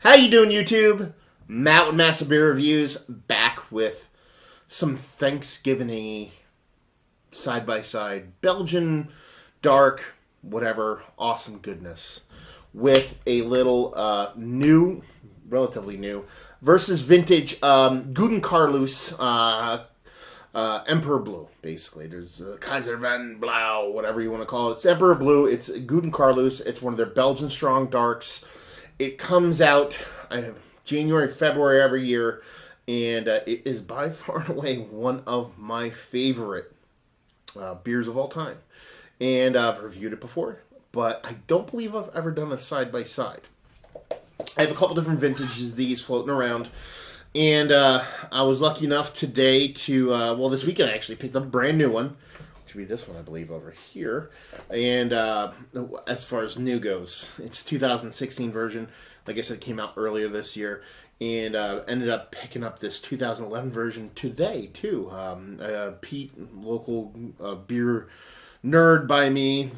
How you doing, YouTube? Matt with Massive Beer Reviews, back with some Thanksgiving-y side-by-side Belgian dark, whatever, awesome goodness with a little new, relatively new, versus vintage Gouden Carolus Emperor Blue, basically. There's Keizer Blauw, whatever you want to call it. It's Emperor Blue. It's Gouden Carolus. It's one of their Belgian strong darks. It comes out January, February every year, and it is by far and away one of my favorite beers of all time. And I've reviewed it before, but I don't believe I've ever done a side-by-side. I have a couple different vintages of these floating around, and I was lucky enough today to, this weekend I actually picked up a brand new one, which would be this one, I believe, over here. And as far as new goes, it's 2016 version. Like I said, it came out earlier this year, and ended up picking up this 2011 version today, too. Pete, local beer nerd by me,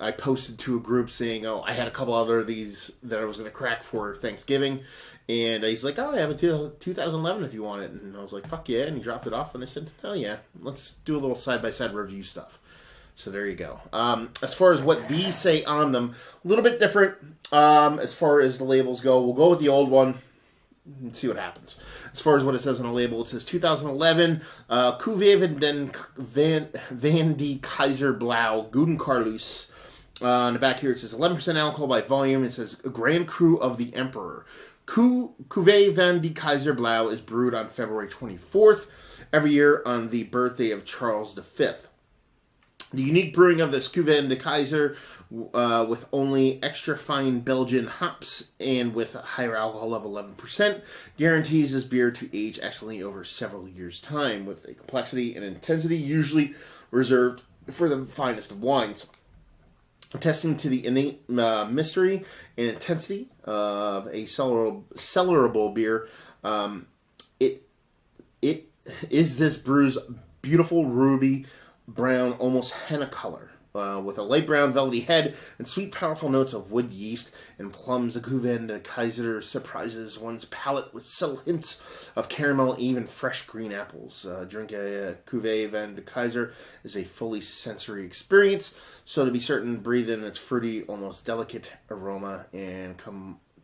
I posted to a group saying, I had a couple other of these that I was going to crack for Thanksgiving. And he's like, I have a 2011 if you want it. And I was like, fuck yeah. And he dropped it off. And I said, hell yeah, let's do a little side-by-side review stuff. So there you go. As far as what these say on them, a little bit different as far as the labels go. We'll go with the old one and see what happens. As far as what it says on the label, it says 2011 Cuvée van de Keizer Blauw Gouden Carolus. On the back here, it says 11% alcohol by volume. It says Grand Cru of the Emperor. Cuvée van de Keizer Blauw is brewed on February 24th every year on the birthday of Charles V. The unique brewing of this Cuvée van de Keizer with only extra fine Belgian hops and with a higher alcohol level 11% guarantees this beer to age excellently over several years' time with a complexity and intensity usually reserved for the finest of wines. Attesting to the innate mystery and intensity of a cellarable beer, it is this brew's beautiful ruby brown, almost henna color, with a light brown velvety head and sweet, powerful notes of wood yeast and plums. The Cuvée van de Keizer surprises one's palate with subtle hints of caramel, even fresh green apples. Drink a Cuvée van de Keizer is a fully sensory experience, so to be certain, breathe in its fruity, almost delicate aroma and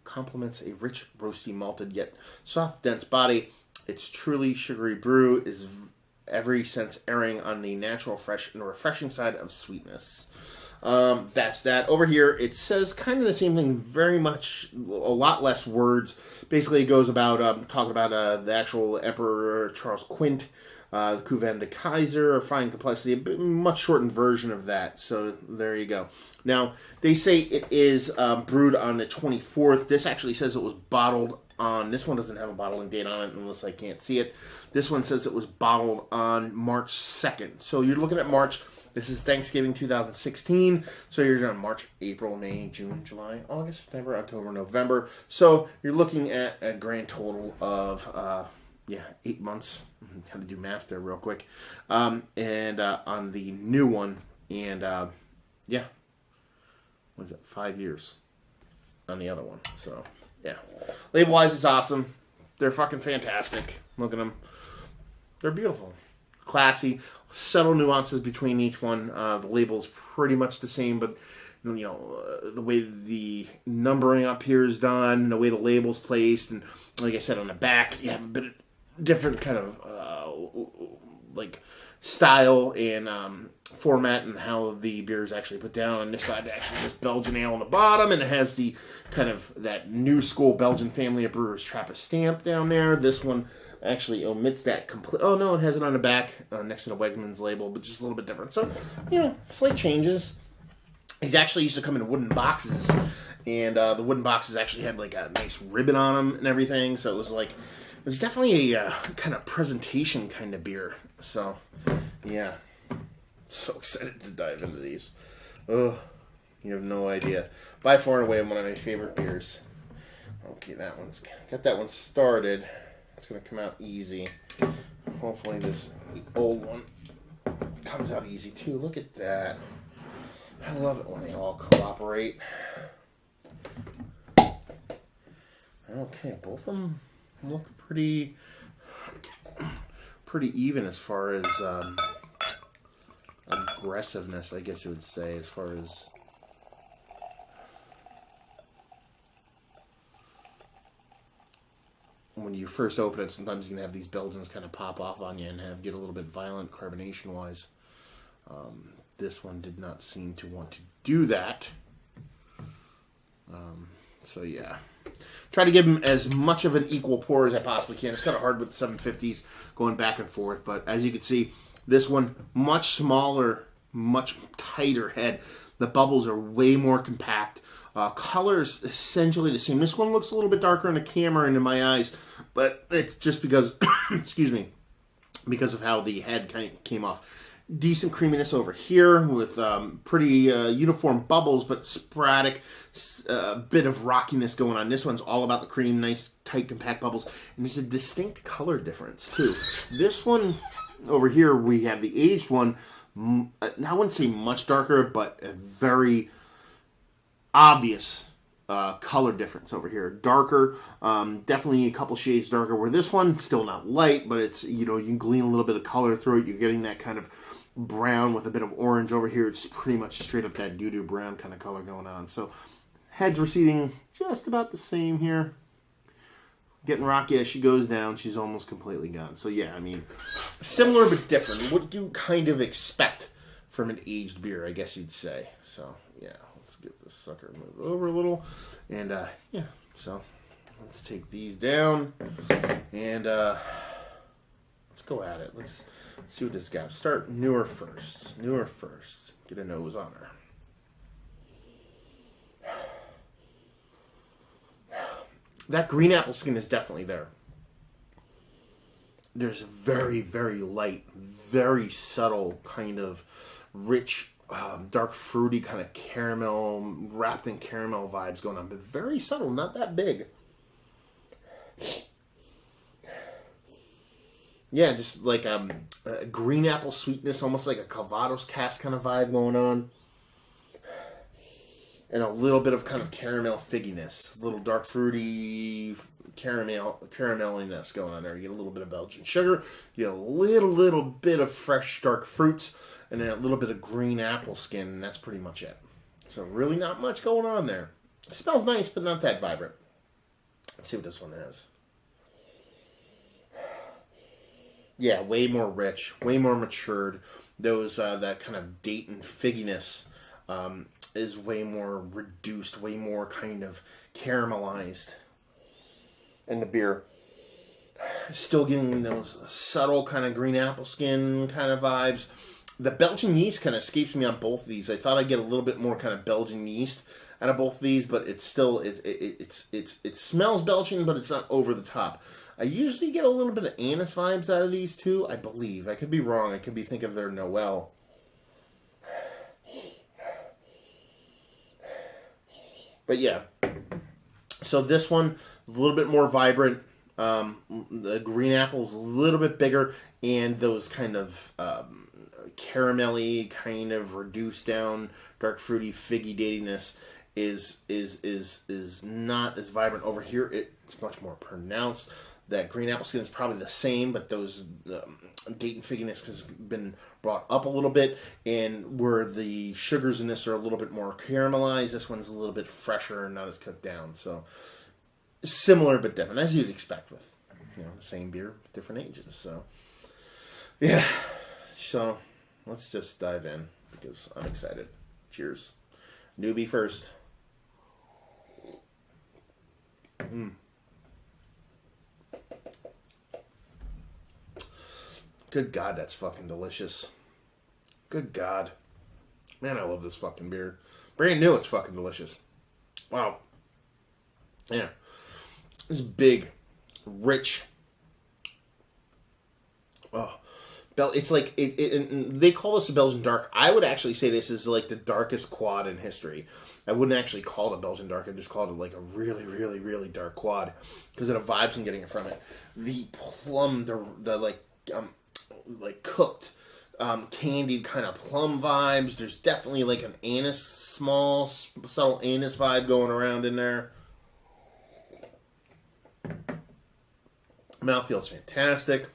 complements a rich, roasty, malted, yet soft, dense body. Its truly sugary brew is every sense erring on the natural, fresh, and refreshing side of sweetness. That's that. Over here, it says kind of the same thing, very much, a lot less words. Basically, it goes about, talking about the actual Emperor Charles Quint, the Cuvée van de Keizer, fine complexity, a much shortened version of that. So, there you go. Now, they say it is brewed on the 24th. This actually says it was bottled on, this one doesn't have a bottling date on it unless I can't see it. This one says it was bottled on March 2nd. So you're looking at March. This is Thanksgiving 2016. So you're on March, April, May, June, July, August, September, October, November. So you're looking at a grand total of 8 months. Had to do math there real quick. And on the new one, and what is it? 5 years on the other one. So yeah, label-wise, it's awesome. They're fucking fantastic. Look at them. They're beautiful. Classy. Subtle nuances between each one. The label's pretty much the same, but the way the numbering up here is done, the way the label's placed, and like I said, on the back, you have a bit of different kind of style and format and how the beer is actually put down. On this side, it actually has Belgian ale on the bottom, and it has the kind of that new school Belgian family of brewers Trappist stamp down there. This one actually omits that complete. Oh no, it has it on the back next to the Wegmans label, but just a little bit different. So, slight changes. These actually used to come in wooden boxes, and the wooden boxes actually had like a nice ribbon on them and everything. So it was definitely a kind of presentation kind of beer. So, yeah. So excited to dive into these. Oh, you have no idea. By far and away one of my favorite beers. Okay, got that one started. It's going to come out easy. Hopefully this old one comes out easy too. Look at that. I love it when they all cooperate. Okay, both of them look pretty even as far as aggressiveness, I guess you would say, as far as when you first open it. Sometimes you can have these Belgians kind of pop off on you and get a little bit violent carbonation wise. This one did not seem to want to do that. So yeah, try to give them as much of an equal pour as I possibly can. It's kind of hard with the 750s going back and forth, but as you can see, this one much smaller, much tighter head. The bubbles are way more compact. Colors essentially the same. This one looks a little bit darker in the camera and in my eyes, but it's just because, excuse me, because of how the head kind of came off. Decent creaminess over here with pretty uniform bubbles, but sporadic bit of rockiness going on. This one's all about the cream, nice, tight, compact bubbles. And there's a distinct color difference, too. This one over here, we have the aged one. I wouldn't say much darker, but a very obvious color difference over here. Darker, definitely a couple shades darker, where this one, still not light, but it's, you know, you can glean a little bit of color through it. You're getting that kind of brown with a bit of orange over here. It's pretty much straight up that doo-doo brown kind of color going on. So head's receding just about the same here. Getting rocky as she goes down. She's almost completely gone. So yeah, I mean, similar but different. What do you kind of expect from an aged beer, I guess you'd say. So yeah, let's get this sucker moved over a little. And yeah, so let's take these down and let's go at it. Let's see what this got. Start newer first. Newer first. Get a nose on her. That green apple skin is definitely there. There's a very, very light, very subtle kind of rich, dark fruity kind of caramel, wrapped in caramel vibes going on. But very subtle, not that big. Yeah, just like a green apple sweetness, almost like a Calvados cask kind of vibe going on. And a little bit of kind of caramel figginess. A little dark fruity carameliness going on there. You get a little bit of Belgian sugar. You get a little bit of fresh dark fruits. And then a little bit of green apple skin. And that's pretty much it. So really not much going on there. It smells nice, but not that vibrant. Let's see what this one is. Yeah, way more rich, way more matured. Those that kind of date and figginess is way more reduced, way more kind of caramelized. And the beer still getting those subtle kind of green apple skin kind of vibes. The Belgian yeast kind of escapes me on both of these. I thought I'd get a little bit more kind of Belgian yeast out of both of these, but it's still it smells Belgian, but it's not over the top. I usually get a little bit of anise vibes out of these two, I believe. I could be wrong. I could be thinking of their Noel. But yeah. So this one, a little bit more vibrant. The green apple's a little bit bigger. And those kind of caramelly, kind of reduced down, dark fruity, figgy datiness is not as vibrant over here. It's much more pronounced. That green apple skin is probably the same, but those date and figginess has been brought up a little bit, and where the sugars in this are a little bit more caramelized, this one's a little bit fresher and not as cooked down. So similar but different, as you'd expect with the same beer, different ages. So yeah, so let's just dive in because I'm excited. Cheers, newbie first. Good God, that's fucking delicious. Good God. Man, I love this fucking beer. Brand new, it's fucking delicious. Wow. Yeah. It's big, rich. Oh. It's like, they call this a Belgian dark. I would actually say this is like the darkest quad in history. I wouldn't actually call it a Belgian dark. I'd just call it like a really, really, really dark quad. Because of the vibes I'm getting from it. The plum, the like cooked, candied kind of plum vibes. There's definitely like an anise, small, subtle anise vibe going around in there. Mouthfeel's fantastic.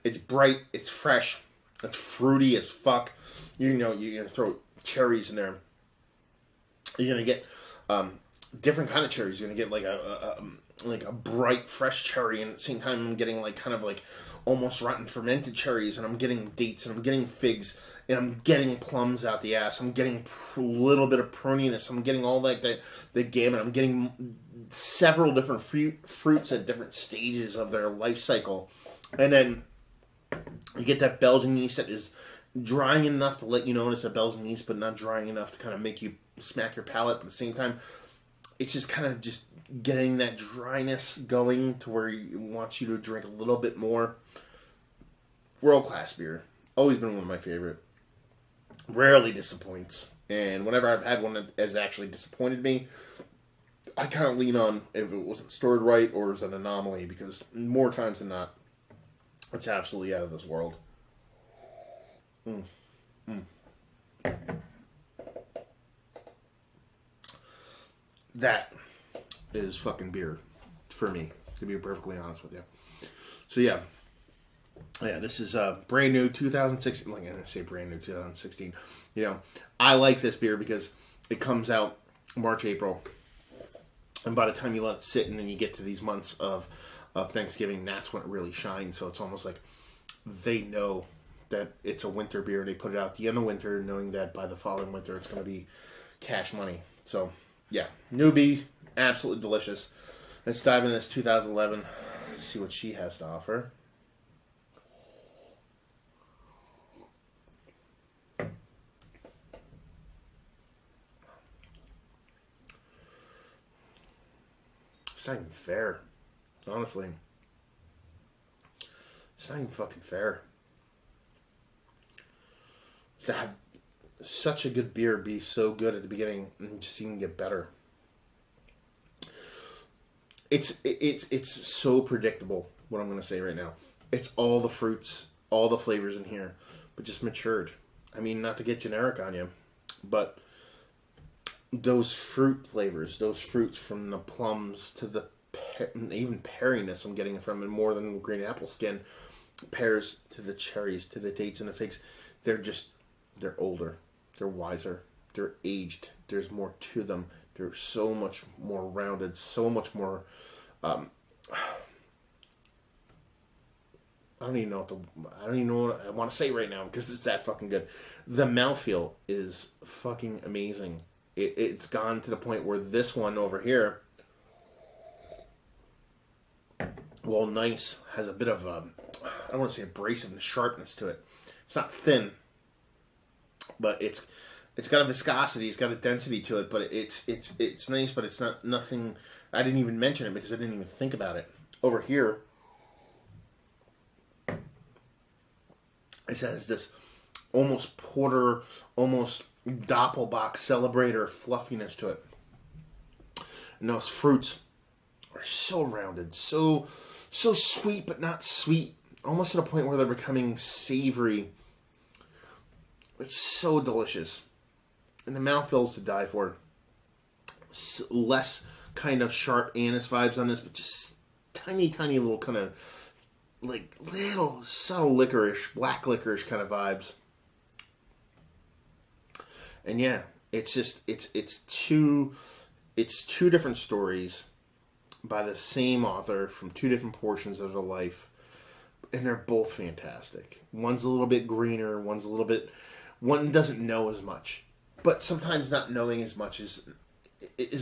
It's bright. It's fresh. It's fruity as fuck. You know, you're gonna throw cherries in there. You're gonna get different kind of cherries. You're gonna get like a bright fresh cherry, and at the same time I'm getting like kind of like almost rotten fermented cherries, and I'm getting dates, and I'm getting figs, and I'm getting plums out the ass. I'm getting a little bit of pruniness. I'm getting all like the gamut. I'm getting several different fruits at different stages of their life cycle, and then you get that Belgian yeast that is drying enough to let you know it's a Belgian yeast, but not drying enough to kind of make you smack your palate. But at the same time, it's just kind of just getting that dryness going to where it wants you to drink a little bit more. World-class beer. Always been one of my favorite. Rarely disappoints. And whenever I've had one that has actually disappointed me, I kind of lean on if it wasn't stored right or is an anomaly, because more times than not, it's absolutely out of this world. That is fucking beer for me, to be perfectly honest with you. So yeah, this is brand new 2016. Like, I'm gonna say brand new 2016. You know, I like this beer because it comes out March, April, and by the time you let it sit and then you get to these months of Thanksgiving, that's when it really shines. So it's almost like they know that it's a winter beer. They put it out at the end of winter, knowing that by the following winter it's going to be cash money. So yeah, newbie, absolutely delicious. Let's dive into this 2011. See what she has to offer. It's not even fair, honestly. It's not even fucking fair to have such a good beer be so good at the beginning and just even get better. It's so predictable, what I'm going to say right now. It's all the fruits, all the flavors in here, but just matured. I mean, not to get generic on you, but those fruit flavors, those fruits from the plums to the even peariness I'm getting from it more than green apple skin, pears to the cherries to the dates and the figs. They're older, they're wiser, they're aged. There's more to them. They're so much more rounded, so much more. I don't even know what I want to say right now because it's that fucking good. The mouthfeel is fucking amazing. It's gone to the point where this one over here, well, nice, has a bit of I don't want to say abrasive sharpness to it. It's not thin, but it's got a viscosity, it's got a density to it, but it's nice, but it's not nothing. I didn't even mention it because I didn't even think about it. Over here, it has this almost porter, almost Doppelbock celebrator fluffiness to it. And those fruits are so rounded, so sweet, but not sweet. Almost to the point where they're becoming savory. It's so delicious. And the mouthfeel's to die for. Less kind of sharp anise vibes on this, but just tiny little kind of like little subtle licorice, black licorice kind of vibes. And yeah, it's just it's two different stories by the same author from two different portions of their life, and they're both fantastic. One's a little bit greener, one doesn't know as much, but sometimes not knowing as much is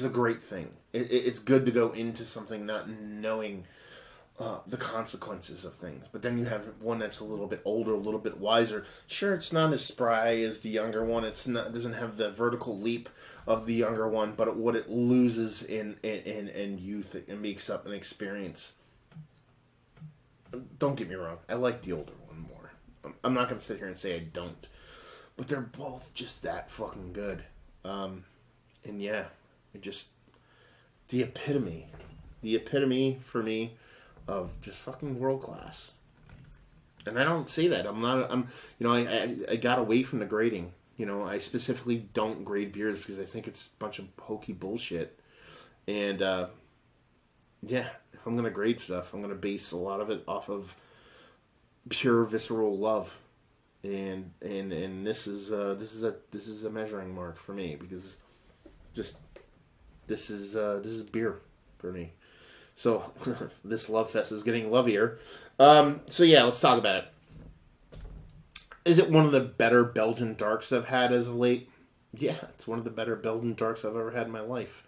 a great thing. It's good to go into something not knowing the consequences of things. But then you have one that's a little bit older, a little bit wiser. Sure, it's not as spry as the younger one. It doesn't have the vertical leap of the younger one, but what it loses in youth, it makes up an experience. Don't get me wrong. I like the older one more. I'm not going to sit here and say I don't. But they're both just that fucking good. And yeah, it just the epitome for me of just fucking world class. And I don't say that. I got away from the grading. You know, I specifically don't grade beers because I think it's a bunch of hokey bullshit. And yeah, if I'm gonna grade stuff, I'm gonna base a lot of it off of pure visceral love, and this is a measuring mark for me, because just this is beer for me. So this love fest is getting lovier. So yeah, let's talk about it. Is it one of the better Belgian darks I've had as of late? Yeah, it's one of the better Belgian darks I've ever had in my life.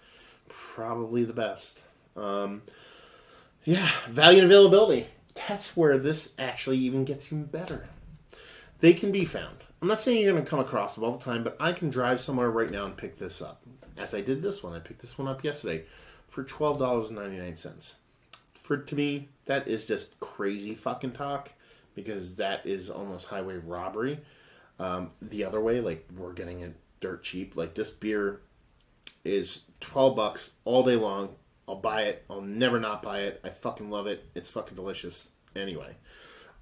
Probably the best. Yeah, value and availability. That's where this actually even gets even better. They can be found. I'm not saying you're going to come across them all the time, but I can drive somewhere right now and pick this up. As I did this one. I picked this one up yesterday for $12.99. To me, that is just crazy fucking talk, because that is almost highway robbery. The other way, like, we're getting it dirt cheap. Like, this beer is $12 all day long. I'll buy it. I'll never not buy it. I fucking love it. It's fucking delicious. Anyway.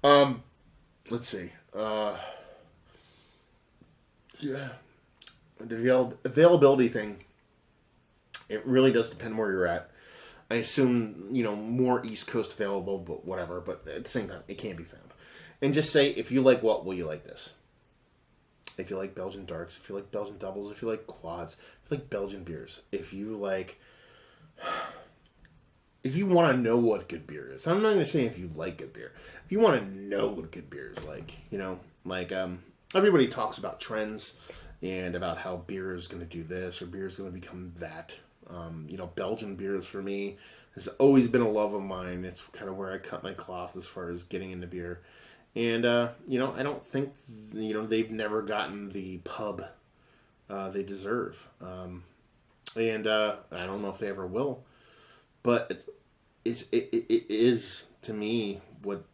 Let's see. Yeah. The availability thing, it really does depend where you're at. I assume, more East Coast available, but whatever. But at the same time, it can be found. And just say, if you like what, will you like this? If you like Belgian darks, if you like Belgian doubles, if you like quads, if you like Belgian beers, if you want to know what good beer is. I'm not going to say if you like good beer. If you want to know what good beer is like, everybody talks about trends and about how beer is going to do this or beer is going to become that. Belgian beers for me has always been a love of mine. It's kind of where I cut my cloth as far as getting into beer. And, I don't think, they've never gotten the pub they deserve. And I don't know if they ever will. But it is, to me, what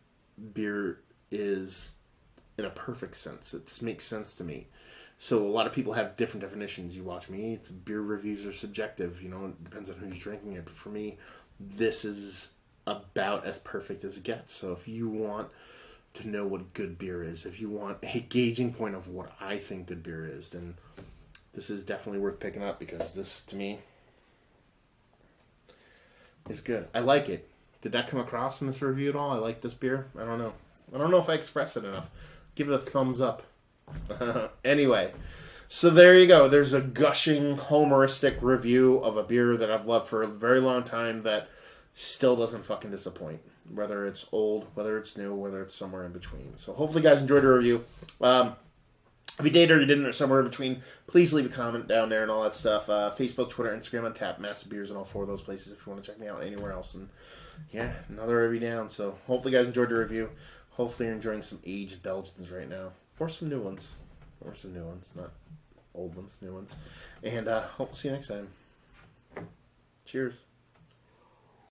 beer is in a perfect sense. It just makes sense to me. So a lot of people have different definitions. You watch me, beer reviews are subjective. It depends on who's drinking it. But for me, this is about as perfect as it gets. So if you want to know what good beer is, if you want a gauging point of what I think good beer is, then this is definitely worth picking up, because this, to me, is good. I like it. Did that come across in this review at all? I like this beer. I don't know. I don't know if I expressed it enough. Give it a thumbs up. Anyway, so there you go. There's a gushing, homeristic review of a beer that I've loved for a very long time that still doesn't fucking disappoint. Whether it's old, whether it's new, whether it's somewhere in between. So hopefully you guys enjoyed the review. If you did or you didn't, or somewhere in between, please leave a comment down there and all that stuff. Facebook, Twitter, Instagram, on tap, Massive Beers, and all four of those places if you want to check me out anywhere else. And yeah, another review down. So hopefully you guys enjoyed the review. Hopefully you're enjoying some aged Belgians right now. Or some new ones. Not old ones, new ones. And hope to see you next time. Cheers.